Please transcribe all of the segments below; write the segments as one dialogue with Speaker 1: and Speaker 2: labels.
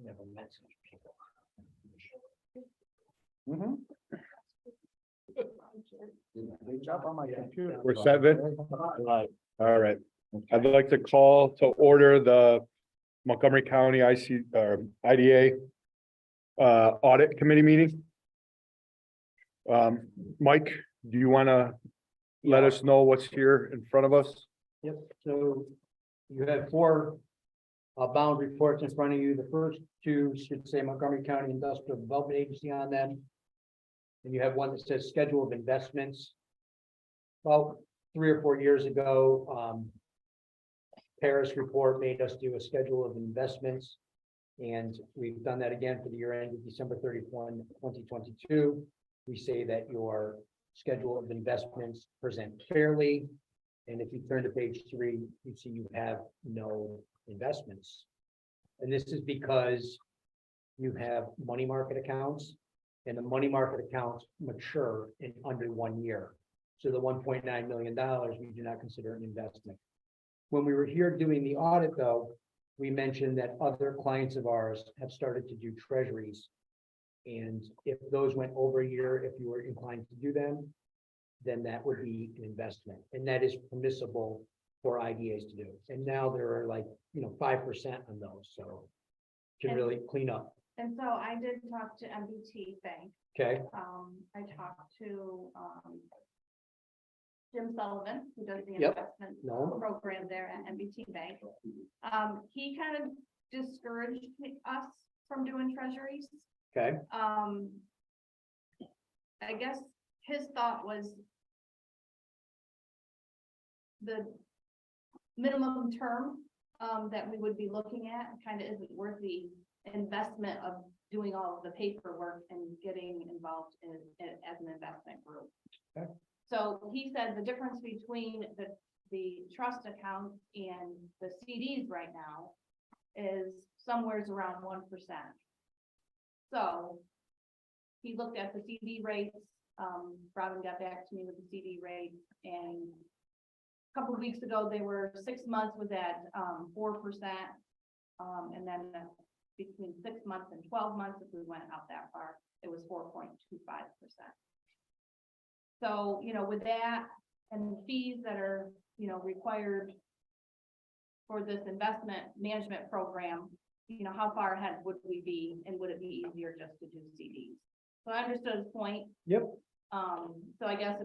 Speaker 1: Never met such people.
Speaker 2: Good job on my computer.
Speaker 3: We're set, Vince?
Speaker 1: Right.
Speaker 3: All right. I'd like to call to order the Montgomery County IDA Audit Committee meeting. Mike, do you want to let us know what's here in front of us?
Speaker 1: Yep, so you have four bound reports in front of you. The first two should say Montgomery County Industrial Development Agency on them. And you have one that says Schedule of Investments. About 3 or 4 years ago, Paris report made us do a schedule of investments. And we've done that again for the year ended December 31, 2022. We say that your schedule of investments present fairly. And if you turn to page 3, you see you have no investments. And this is because you have money market accounts, and the money market accounts mature in under 1 year. So the $1.9 million, we do not consider an investment. When we were here doing the audit, though, we mentioned that other clients of ours have started to do treasuries. And if those went over a year, if you were inclined to do them, then that would be an investment. And that is permissible for IDAs to do. And now there are 5% on those, so can really clean up.
Speaker 4: And so I did talk to MBT Bank.
Speaker 1: Okay,
Speaker 4: I talked to, Jim Sullivan, who does the
Speaker 1: Yep.
Speaker 4: investment
Speaker 1: No.
Speaker 4: program there at MBT Bank. He kind of discouraged us from doing treasuries.
Speaker 1: okay,
Speaker 4: I guess his thought was the minimum term that we would be looking at kind of isn't worth the investment of doing all of the paperwork and getting involved in as an investment group.
Speaker 1: Okay.
Speaker 4: So he said the difference between the trust account and the CDs right now is somewhere's around 1%. So he looked at the CD rates. Robin got back to me with the CD rate, and a couple of weeks ago, they were 6 months was at 4%. And then between 6 months and 12 months, if we went out that far, it was 4.25%. So, with that and the fees that are, required for this investment management program, how far ahead would we be, and would it be easier just to do CDs? So I understood his point.
Speaker 1: Yep.
Speaker 4: So I guess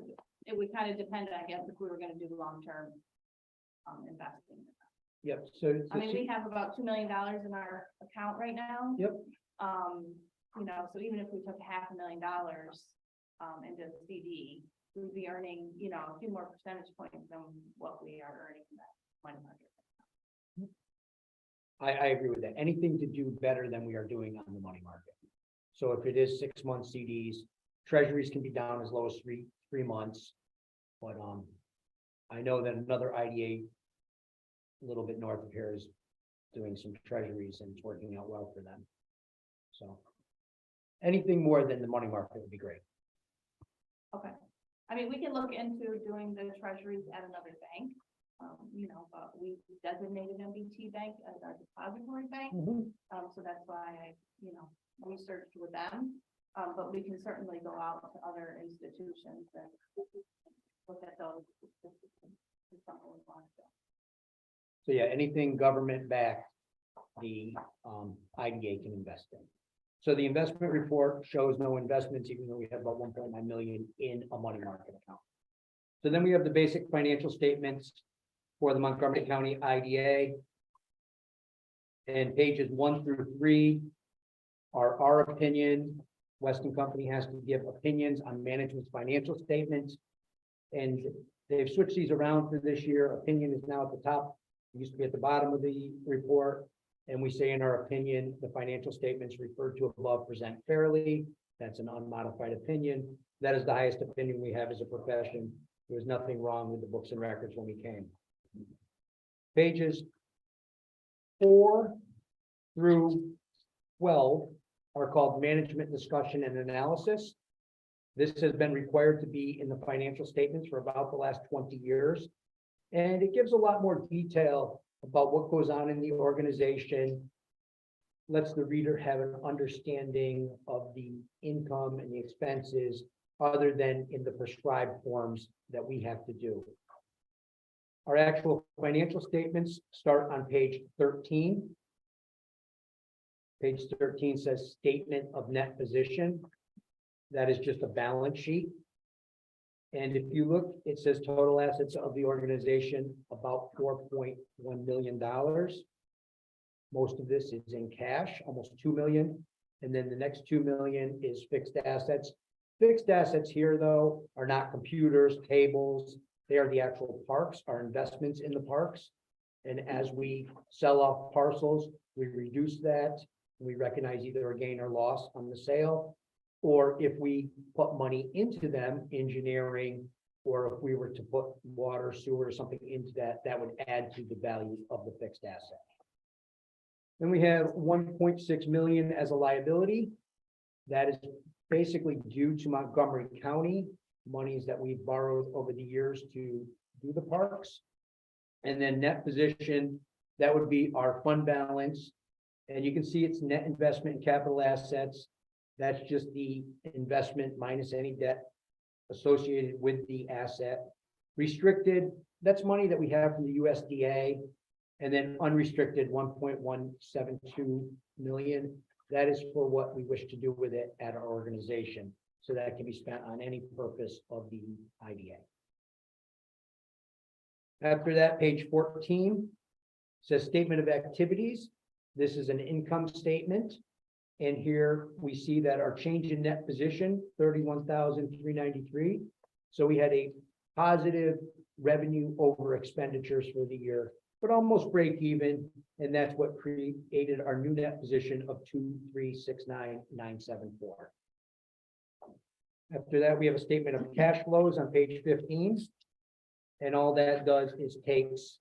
Speaker 4: it would kind of depend, I guess, if we were going to do long-term investing.
Speaker 1: yep, so.
Speaker 4: I mean, we have about $2 million in our account right now.
Speaker 1: Yep.
Speaker 4: So even if we took $500,000 into the CD, we'd be earning, a few more percentage points than what we are earning in that money market.
Speaker 1: I agree with that. Anything to do better than we are doing on the money market. So if it is 6 month CDs, treasuries can be down as low as three months. But I know that another IDA a little bit north of here is doing some treasuries, and it's working out well for them. So anything more than the money market would be great.
Speaker 4: Okay. I mean, we can look into doing the treasuries at another bank. But we designated MBT Bank as our depository bank. So that's why I, researched with them. But we can certainly go out to other institutions and look at those.
Speaker 1: So yeah, anything government backed, the IDA can invest in. So the investment report shows no investments, even though we have about 1.9 million in a money market account. So then we have the basic financial statements for the Montgomery County IDA. And pages 1 through 3 are our opinion. Weston Company has to give opinions on management's financial statements. And they've switched these around for this year. Opinion is now at the top. It used to be at the bottom of the report. And we say in our opinion, the financial statements referred to above present fairly. That's an unmodified opinion. That is the highest opinion we have as a profession. There was nothing wrong with the books and records when we came. Pages 4 through 12 are called management discussion and analysis. This has been required to be in the financial statements for about the last 20 years. And it gives a lot more detail about what goes on in the organization, lets the reader have an understanding of the income and the expenses other than in the prescribed forms that we have to do. Our actual financial statements start on page 13. Page 13 says statement of net position. That is just a balance sheet. And if you look, it says total assets of the organization, about $4.1 million. Most of this is in cash, almost 2 million. And then the next 2 million is fixed assets. Fixed assets here, though, are not computers, tables. They are the actual parks, our investments in the parks. And as we sell off parcels, we reduce that. We recognize either a gain or loss on the sale. Or if we put money into them, engineering, or if we were to put water, sewer, or something into that, that would add to the value of the fixed asset. Then we have 1.6 million as a liability. That is basically due to Montgomery County, monies that we've borrowed over the years to do the parks. And then net position, that would be our fund balance. And you can see it's net investment in capital assets. That's just the investment minus any debt associated with the asset. Restricted, that's money that we have from the USDA. And then unrestricted, 1.172 million. That is for what we wish to do with it at our organization. So that can be spent on any purpose of the IDA. After that, page 14 says statement of activities. This is an income statement. And here we see that our change in net position, 31,393. So we had a positive revenue over expenditures for the year, but almost break even. And that's what created our new net position of 2369974. After that, we have a statement of cash flows on page 15. And all that does is takes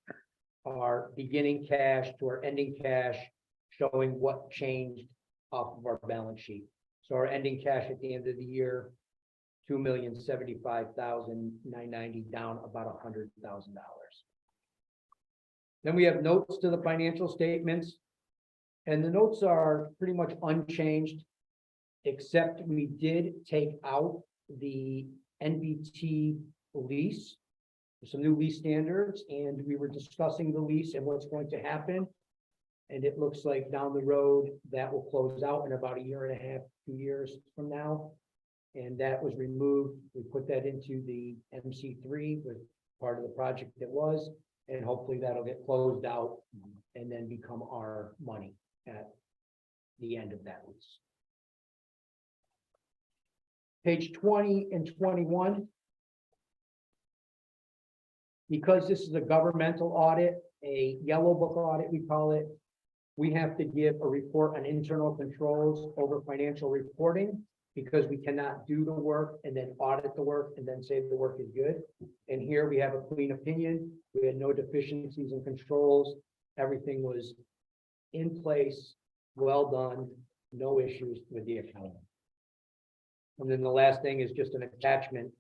Speaker 1: our beginning cash to our ending cash, showing what changed off of our balance sheet. So our ending cash at the end of the year, 2,075,990, down about $100,000. Then we have notes to the financial statements, and the notes are pretty much unchanged, except we did take out the NBT lease, some new lease standards, and we were discussing the lease and what's going to happen. And it looks like down the road that will close out in about 1.5 years, 2 years from now. And that was removed. We put that into the MC3 with part of the project that was, and hopefully that'll get closed out and then become our money at the end of that lease. Page 20 and 21. Because this is a governmental audit, a yellow book audit, we call it, we have to give a report on internal controls over financial reporting, because we cannot do the work and then audit the work and then say the work is good. And here we have a clean opinion. We had no deficiencies in controls. Everything was in place, well done, no issues with the accounting. And then the last thing is just an attachment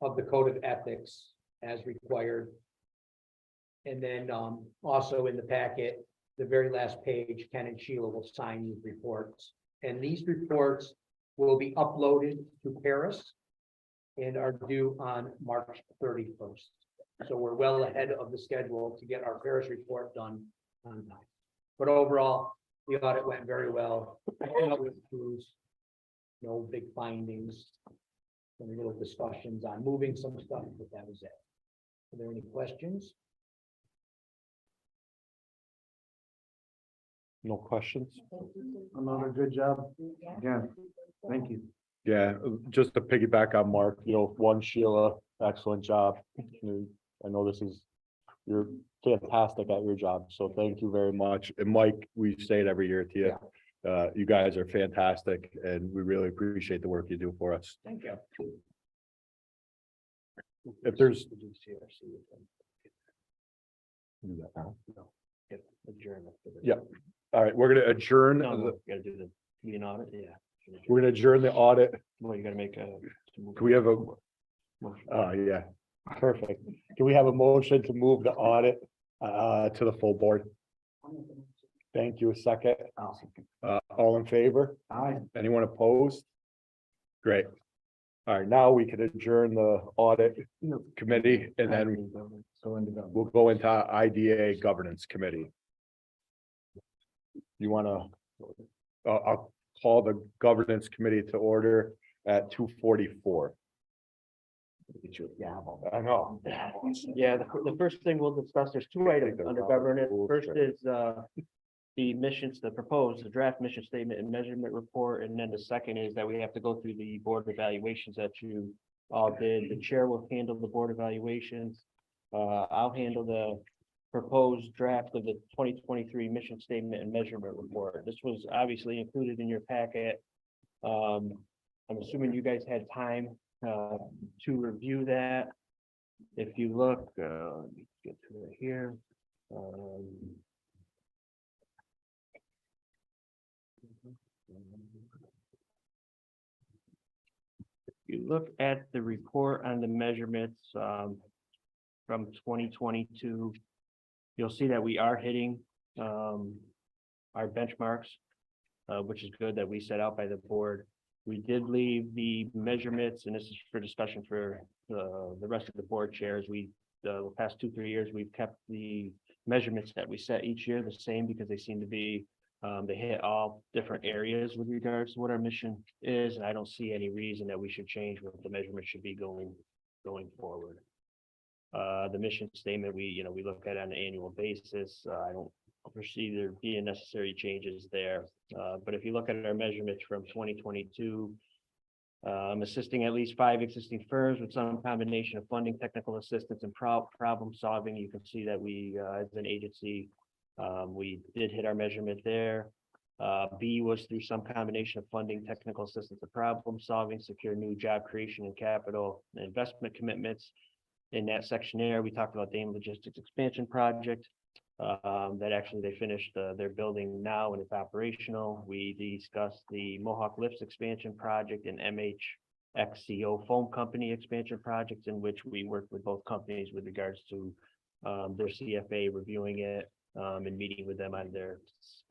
Speaker 1: of the code of ethics as required. And then also in the packet, the very last page, Ken and Sheila will sign these reports. And these reports will be uploaded to Paris and are due on March 31st. So we're well ahead of the schedule to get our Paris report done on time. But overall, the audit went very well. No big findings. Some little discussions on moving some stuff, but that was it. Are there any questions?
Speaker 3: No questions?
Speaker 2: Another good job. Again, thank you.
Speaker 3: Yeah, just to piggyback on Mark, one, Sheila, excellent job. I know you're fantastic at your job, so thank you very much. And Mike, we say it every year to you. You guys are fantastic, and we really appreciate the work you do for us.
Speaker 1: Thank you.
Speaker 3: If there's. Yeah. All right, we're gonna adjourn.
Speaker 5: You gotta do the meeting audit, yeah.
Speaker 3: We're gonna adjourn the audit.
Speaker 5: Well, you gotta make a.
Speaker 3: Can we have a, yeah, perfect. Can we have a motion to move the audit to the full board? Thank you. A second. All in favor?
Speaker 2: Aye.
Speaker 3: Anyone opposed? Great. All right, now we can adjourn the audit committee and then
Speaker 2: So into government.
Speaker 3: we'll go into IDA governance committee. You wanna, I'll call the governance committee to order at 2:44.
Speaker 2: Get your gavel.
Speaker 3: I know.
Speaker 5: Yeah, the first thing we'll discuss, there's two items under governance. First is, the missions, the draft mission statement and measurement report. And then the second is that we have to go through the board evaluations that you all did. The chair will handle the board evaluations. I'll handle the proposed draft of the 2023 mission statement and measurement report. This was obviously included in your packet. I'm assuming you guys had time to review that. If you look, let me get to it here. If you look at the report on the measurements from 2022, you'll see that we are hitting our benchmarks, which is good that we set out by the board. We did leave the measurements, and this is for discussion for the rest of the board chairs. The past 2-3 years, we've kept the measurements that we set each year the same because they seem to be, they hit all different areas with regards to what our mission is. And I don't see any reason that we should change what the measurement should be going forward. The mission statement, we look at on an annual basis. I don't foresee there being necessary changes there. But if you look at our measurements from 2022, assisting at least 5 existing firms with some combination of funding, technical assistance, and problem solving. You can see that we, as an agency, we did hit our measurement there. B was through some combination of funding, technical assistance, and problem solving, secure new job creation and capital investment commitments. In that section there, we talked about Dame Logistics Expansion Project. That actually they finished their building now and it's operational. We discussed the Mohawk Lifts expansion project and MHXCO foam company expansion projects, in which we worked with both companies with regards to their CFA reviewing it and meeting with them on their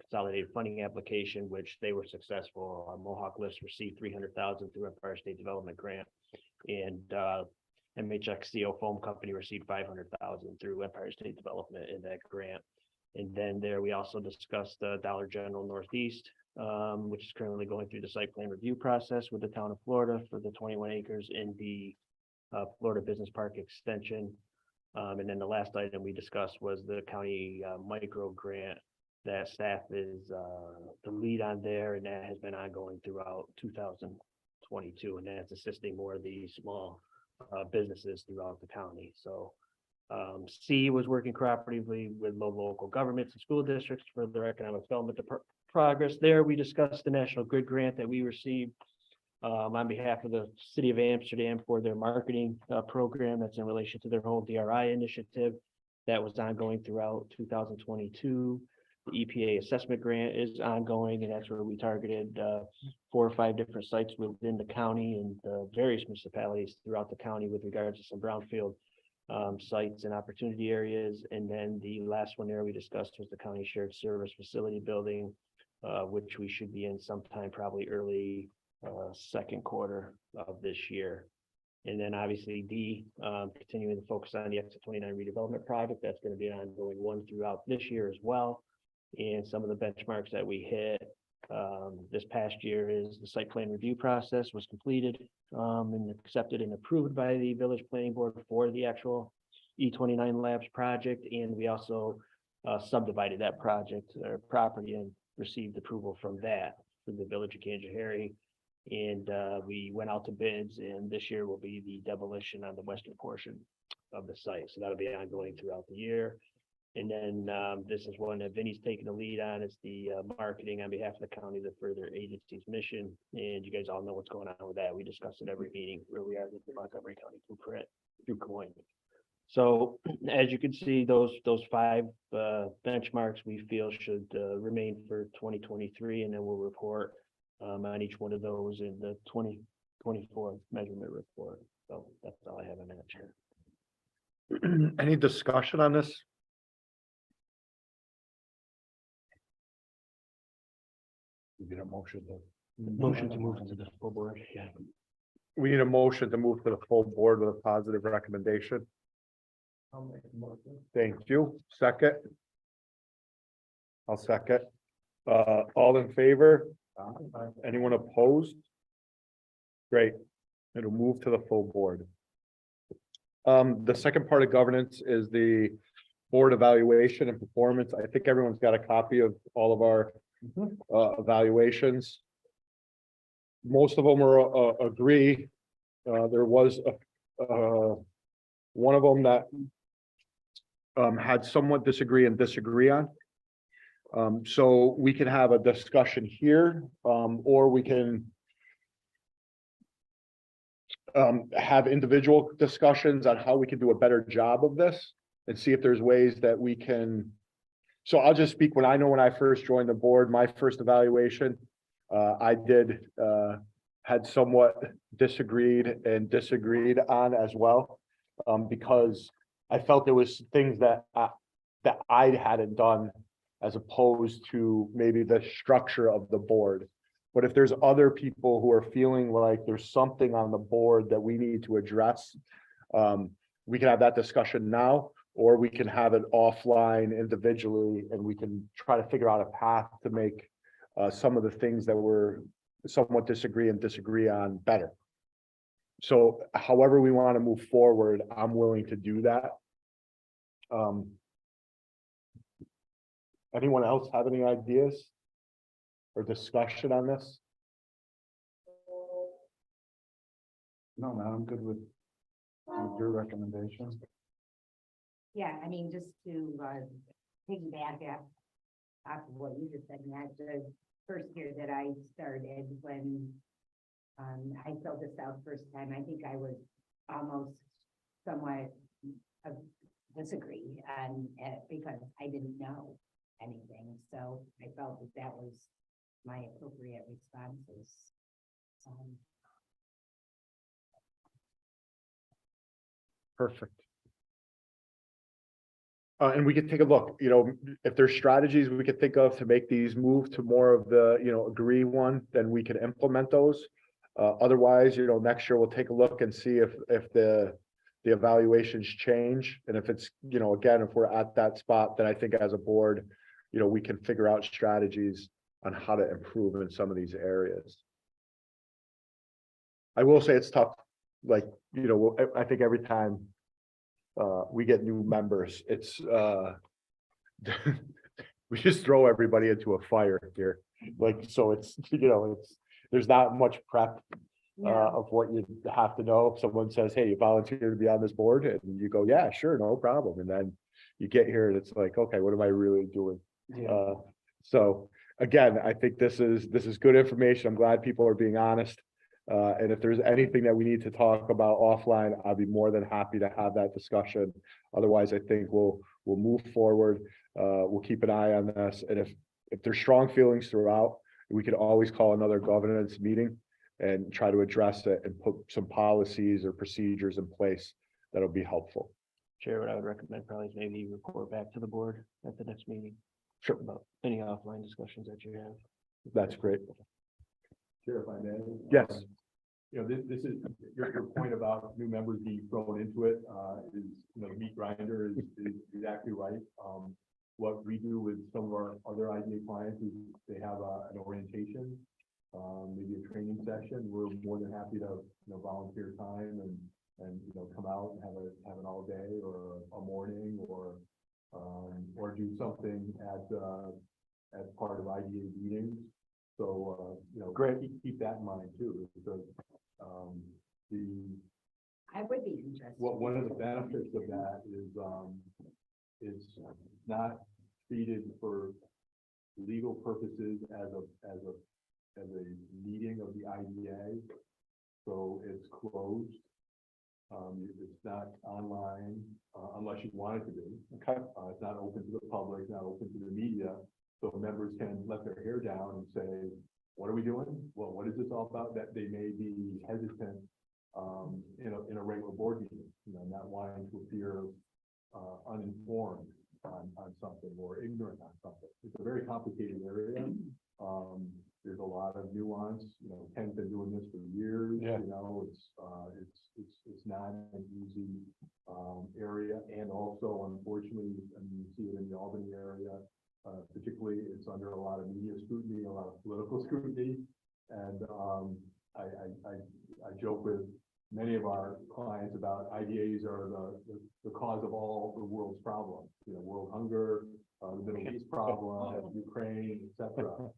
Speaker 5: consolidated funding application, which they were successful. Mohawk Lifts received $300,000 through Empire State Development Grant, and MHXCO foam company received $500,000 through Empire State Development in that grant. And then there we also discussed Dollar General Northeast, which is currently going through the site plan review process with the town of Florida for the 21 acres in the Florida Business Park extension. And then the last item we discussed was the county micro grant that staff is the lead on there, and that has been ongoing throughout 2022, and that's assisting more of the small businesses throughout the county. So C was working cooperatively with local governments and school districts for their economic development progress. There we discussed the National Grid grant that we received on behalf of the city of Amsterdam for their marketing program. That's in relation to their whole DRI initiative that was ongoing throughout 2022. The EPA assessment grant is ongoing, and that's where we targeted 4 or 5 different sites within the county and various municipalities throughout the county with regards to some brownfield sites and opportunity areas. And then the last one there we discussed was the county shared service facility building, which we should be in sometime probably early second quarter of this year. And then obviously D, continuing to focus on the Exit 29 redevelopment project. That's going to be an ongoing one throughout this year as well. And some of the benchmarks that we hit this past year is the site plan review process was completed and accepted and approved by the village planning board for the actual E29 Labs project. And we also subdivided that project or property and received approval from that for the village of Kanjahari. And we went out to bids, and this year will be the demolition on the western portion of the site. So that'll be ongoing throughout the year. And then this is one that Vinny's taking the lead on. It's the marketing on behalf of the county, the further agency's mission. And you guys all know what's going on with that. We discuss it every meeting where we are with the Montgomery County Blueprint through Coin. So as you can see, those 5 benchmarks we feel should remain for 2023, and then we'll report on each one of those in the 2024 measurement report. So that's all I have on that, Chair.
Speaker 3: Any discussion on this? We get a motion to.
Speaker 5: Motion to move to the full board, yeah.
Speaker 3: We need a motion to move to the full board with a positive recommendation.
Speaker 2: I'll make a motion.
Speaker 3: Thank you. Second. I'll second. All in favor? Anyone opposed? Great. It'll move to the full board. The second part of governance is the board evaluation and performance. I think everyone's got a copy of all of our evaluations. Most of them are agree. There was one of them that had somewhat disagree on. So we can have a discussion here, or we can have individual discussions on how we can do a better job of this and see if there's ways that we can. So I'll just speak when I first joined the board, my first evaluation, I did had somewhat disagreed on as well, because I felt there was things that I hadn't done as opposed to maybe the structure of the board. But if there's other people who are feeling like there's something on the board that we need to address, we can have that discussion now, or we can have it offline individually, and we can try to figure out a path to make some of the things that we're somewhat disagree on better. So however we want to move forward, I'm willing to do that. Anyone else have any ideas or discussion on this?
Speaker 2: No, man, I'm good with your recommendation.
Speaker 6: Yeah, I mean, just to piggyback off of what you just said, Matt, the first year that I started, when I filled this out first time, I think I was almost somewhat disagree and because I didn't know anything, so I felt that was my appropriate responses.
Speaker 3: Perfect. And we could take a look, if there's strategies we could think of to make these move to more of the, agree one, then we can implement those. Otherwise, next year we'll take a look and see if the evaluations change. And if it's, again, if we're at that spot, then I think as a board, we can figure out strategies on how to improve in some of these areas. I will say it's tough. Like, I think every time we get new members, it's we just throw everybody into a fire here. Like, so it's, there's not much prep of what you have to know. If someone says, hey, you volunteer to be on this board, and you go, yeah, sure, no problem. And then you get here and it's like, okay, what am I really doing? So again, I think this is good information. I'm glad people are being honest. And if there's anything that we need to talk about offline, I'll be more than happy to have that discussion. Otherwise, I think we'll move forward. We'll keep an eye on this. And if there's strong feelings throughout, we could always call another governance meeting and try to address it and put some policies or procedures in place that'll be helpful.
Speaker 5: Chair, what I would recommend probably is maybe report back to the board at the next meeting.
Speaker 3: Sure.
Speaker 5: About any offline discussions that you have.
Speaker 3: That's great.
Speaker 7: Chair, if I may.
Speaker 3: Yes.
Speaker 7: This is your point about new members being thrown into it, is, the meat grinder is exactly right. What we do with some of our other IDA clients is they have an orientation, maybe a training session. We're more than happy to, volunteer time and come out and have an all day or a morning or do something as part of IDA meetings. So,
Speaker 3: Great.
Speaker 7: Keep that in mind too, because
Speaker 6: I would be interested.
Speaker 7: one of the benefits of that is not treated for legal purposes as a meeting of the IDA. So it's closed. It's not online, unless you want it to be.
Speaker 3: Okay.
Speaker 7: It's not open to the public, not open to the media. So members can let their hair down and say, what are we doing? Well, what is this all about? That they may be hesitant in a regular board meeting, not wanting to appear uninformed on something or ignorant on something. It's a very complicated area. There's a lot of nuance, Ken's been doing this for years,
Speaker 3: Yeah.
Speaker 7: it's not an easy, area. And also, unfortunately, I mean, you see it in the Albany area, particularly, it's under a lot of media scrutiny, a lot of political scrutiny. And, I joke with many of our clients about IDAs are the cause of all the world's problems, world hunger, the Middle East problem, Ukraine, et cetera.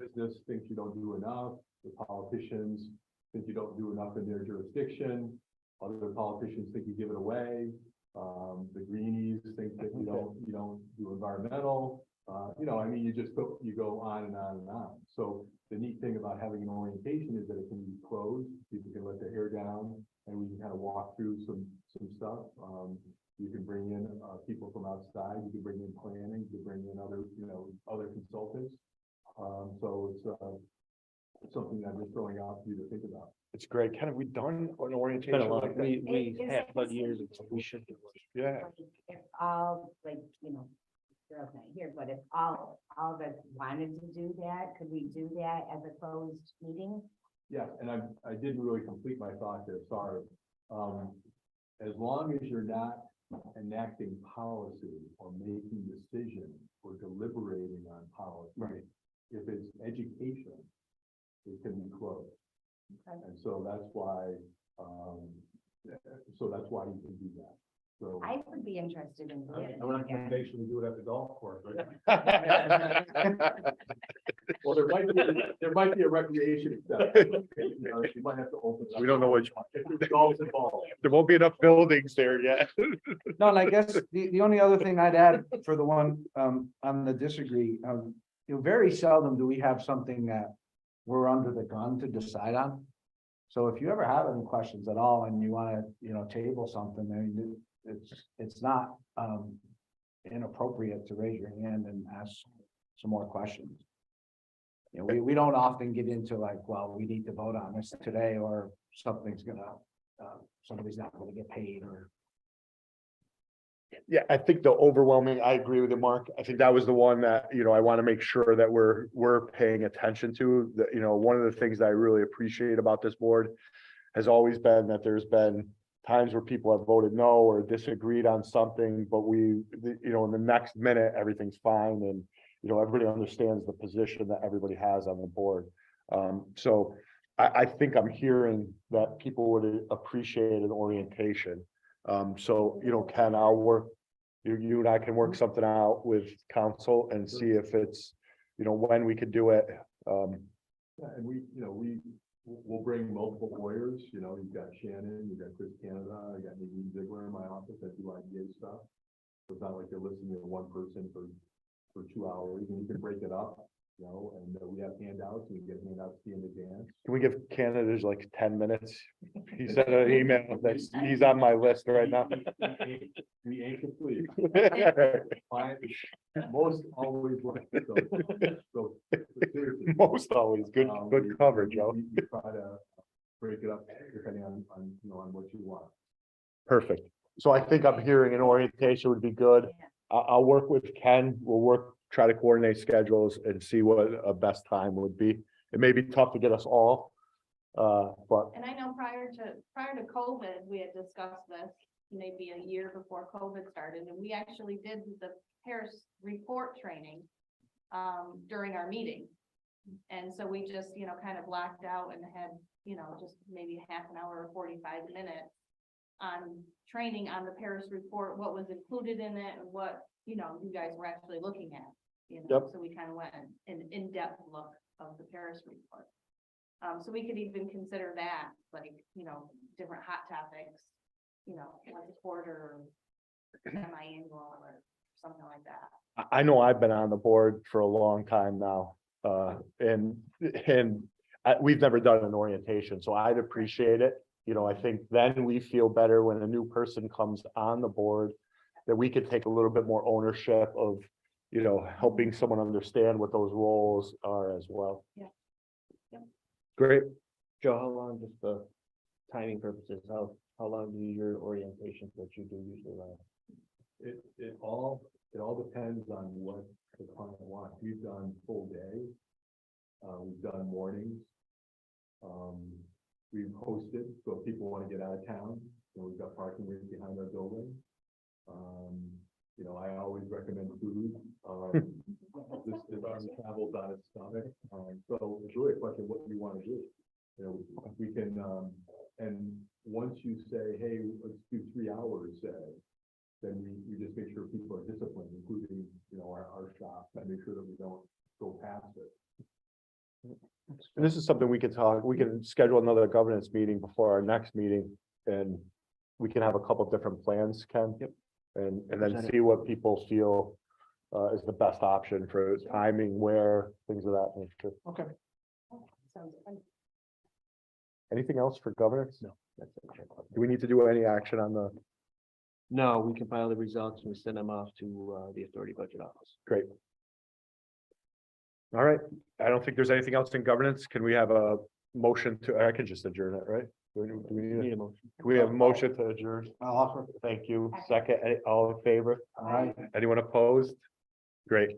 Speaker 7: Business thinks you don't do enough, the politicians think you don't do enough in their jurisdiction, other politicians think you give it away, the greenies think that you don't do environmental, I mean, you go on and on and on. So the neat thing about having an orientation is that it can be closed, people can let their hair down, and we can kind of walk through some stuff. You can bring in, people from outside, you can bring in planning, you can bring in other consultants. So it's something I'm just throwing out for you to think about.
Speaker 3: It's great. Ken, have we done an
Speaker 5: It's
Speaker 3: orientation
Speaker 5: been a lot,
Speaker 3: like that?
Speaker 5: we
Speaker 6: Is
Speaker 5: have,
Speaker 6: that
Speaker 5: but years ago, we should do it.
Speaker 3: Yeah.
Speaker 6: Like, if all, like, Cheryl's not here, but if all of us wanted to do that, could we do that as a closed meeting?
Speaker 7: Yeah, and I didn't really complete my thought there, sorry. As long as you're not enacting policy or making decisions or deliberating on policy.
Speaker 3: Right.
Speaker 7: If it's education, it can be closed.
Speaker 6: Okay.
Speaker 7: And so that's why you can do that. So.
Speaker 6: I would be interested in doing
Speaker 2: A recommendation, we do it at the golf course, right?
Speaker 7: Well, there might be a recreation exception. You might have to open. it up.
Speaker 3: We don't know which
Speaker 7: If there's golf involved.
Speaker 3: There won't be enough buildings there yet.
Speaker 2: No, and I guess the only other thing I'd add for the one, on the disagree, very seldom do we have something that we're under the gun to decide on. So if you ever have any questions at all and you wanna, table something, I mean, it's not, inappropriate to raise your hand and ask some more questions. We don't often get into like, well, we need to vote on this today, or somebody's not gonna get paid, or.
Speaker 3: Yeah, I think the overwhelming, I agree with you, Mark. I think that was the one that, I want to make sure that we're paying attention to. That, one of the things that I really appreciate about this board has always been that there's been times where people have voted no or disagreed on something, but in the next minute, everything's fine. And, everybody understands the position that everybody has on the board. So I think I'm hearing that people would appreciate an orientation. So, Ken, I'll work, you and I can work something out with council and see if it's, when we could do it.
Speaker 7: Yeah, and we'll bring multiple lawyers, you've got Shannon, you've got Chris Canada, I got Nadine Ziegler in my office that do IDA stuff. So it's not like you're listening to one person for 2 hours, and you can break it up, and we have handouts, and we get handouts in advance.
Speaker 3: Can we give candidates like 10 minutes? He sent an email that he's on my list right now.
Speaker 7: We aim to please. Client is most always like, so seriously.
Speaker 3: Most always, good coverage, Joe.
Speaker 7: We try to break it up depending on what you want.
Speaker 3: Perfect. So I think I'm hearing an orientation would be good. I'll work with Ken. We'll try to coordinate schedules and see what a best time would be. It may be tough to get us all, but
Speaker 4: And I know prior to COVID, we had discussed this maybe a year before COVID started, and we actually did the Paris report training during our meeting. And so we just, kind of blacked out and had, just maybe half an hour or 45 minutes on training on the Paris report, what was included in it and what, you guys were actually looking at,
Speaker 3: Yep.
Speaker 4: So we kind of went an in-depth look of the Paris report. So we could even consider that, like, different hot topics, once a quarter, or semi-annual or something like that.
Speaker 3: I know I've been on the board for a long time now. And we've never done an orientation, so I'd appreciate it. I think then we feel better when a new person comes on the board, that we could take a little bit more ownership of, helping someone understand what those roles are as well.
Speaker 4: Yeah. Yep.
Speaker 3: Great.
Speaker 5: Joe, how long, just for timing purposes, how long do your orientations that you do usually last?
Speaker 7: It all it all depends on what the client wants. We've done full day. We've done mornings. We've hosted, so if people want to get out of town, you know, we've got parking right behind our building. You know, I always recommend food. This travels on its stomach. So it's really a question of what you want to do. You know, we can, and once you say, hey, let's do 3 hours, then we just make sure people are disciplined, including, you know, our shop, and make sure that we don't go past it.
Speaker 3: And this is something we can schedule another governance meeting before our next meeting, and we can have a couple different plans, Ken.
Speaker 5: Yep.
Speaker 3: And then
Speaker 5: Present it.
Speaker 3: see what people feel is the best option for timing, where, things of that nature.
Speaker 2: Okay.
Speaker 6: Sounds fun.
Speaker 3: Anything else for governance?
Speaker 5: No, that's it.
Speaker 3: Do we need to do any action on the,
Speaker 5: No, we compile the results and we send them off to the authority budget office.
Speaker 3: great. All right, I don't think there's anything else in governance. Can we have a motion to, I can just adjourn it, right? Do we need
Speaker 5: Need a motion.
Speaker 3: can we have a motion to adjourn?
Speaker 2: I'll offer.
Speaker 3: Thank you. Second, all in favor?
Speaker 2: All right.
Speaker 3: Anyone opposed? Great.